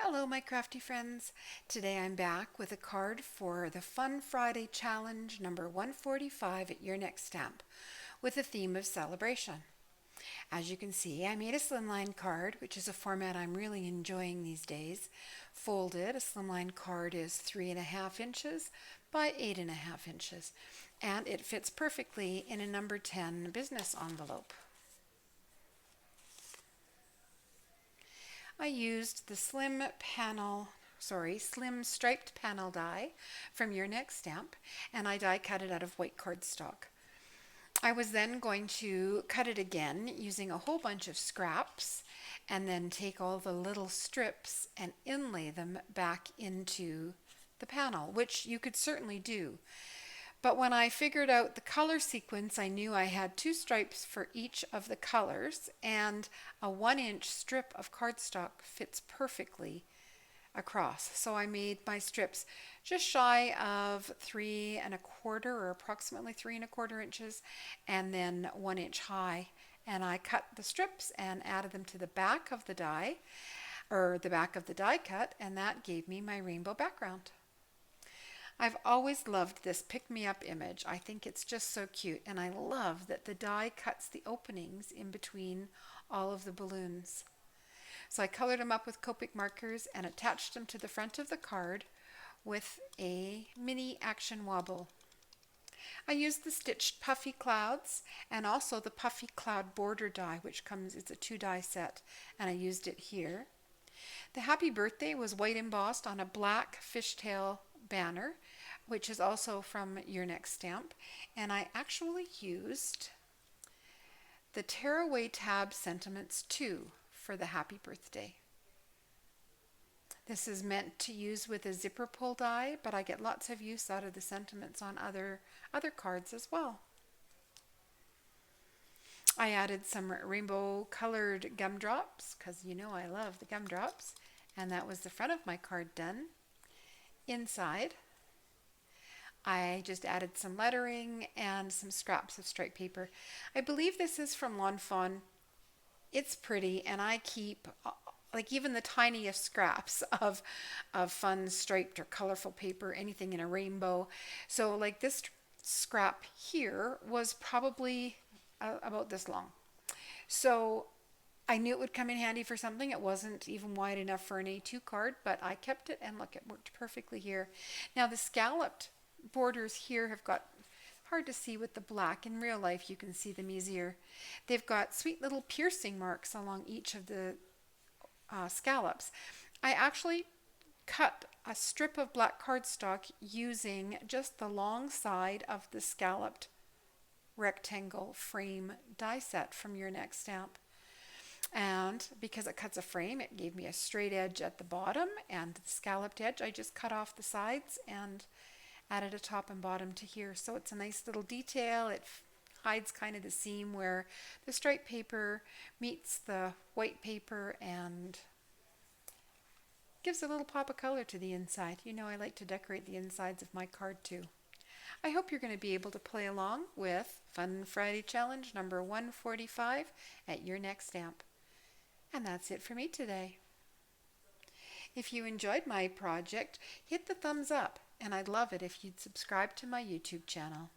Hello, my crafty friends. Today I'm back with a card for the Fun Friday Challenge number 145 at Your Next Stamp with a theme of celebration. As you can see, I made a slimline card, which is a format I'm really enjoying these days. Folded, a slimline card is 3.5 inches by 8.5 inches, and it fits perfectly in a number 10 business envelope. I used the slim striped panel die from Your Next Stamp, and I die cut it out of white cardstock. I was then going to cut it again using a whole bunch of scraps and then take all the little strips and inlay them back into the panel, which you could certainly do. But when I figured out the color sequence, I knew I had 2 stripes for each of the colors, and a 1-inch strip of cardstock fits perfectly across. So I made my strips just shy of 3.25 or approximately 3.25 inches, and then 1 inch high. And I cut the strips and added them to the back of the die, or the back of the die cut, and that gave me my rainbow background. I've always loved this pick-me-up image. I think it's just so cute, and I love that the die cuts the openings in between all of the balloons. So I colored them up with Copic markers and attached them to the front of the card with a mini action wobble. I used the stitched puffy clouds and also the puffy cloud border die, which it's a 2-die set, and I used it here. The happy birthday was white embossed on a black fishtail banner, which is also from Your Next Stamp, and I actually used the Tearaway Tab Sentiments 2 for the happy birthday. This is meant to use with a zipper pull die, but I get lots of use out of the sentiments on other cards as well. I added some rainbow colored gumdrops because you know I love the gumdrops, and that was the front of my card done. Inside, I just added some lettering and some scraps of striped paper. I believe this is from Lawn Fawn. It's pretty, and I keep like even the tiniest scraps of fun striped or colorful paper, anything in a rainbow. So like this scrap here was probably about this long. So I knew it would come in handy for something. It wasn't even wide enough for an A2 card, but I kept it, and look, it worked perfectly here. Now the scalloped borders here have got hard to see with the black. In real life you can see them easier. They've got sweet little piercing marks along each of the scallops. I actually cut a strip of black cardstock using just the long side of the scalloped rectangle frame die set from Your Next Stamp. And because it cuts a frame, it gave me a straight edge at the bottom, and the scalloped edge I just cut off the sides and added a top and bottom to here. So it's a nice little detail. It hides kind of the seam where the striped paper meets the white paper and gives a little pop of color to the inside. You know I like to decorate the insides of my card too. I hope you're going to be able to play along with Fun Friday Challenge number 145 at Your Next Stamp. And that's it for me today. If you enjoyed my project, hit the thumbs up, and I'd love it if you'd subscribe to my YouTube channel.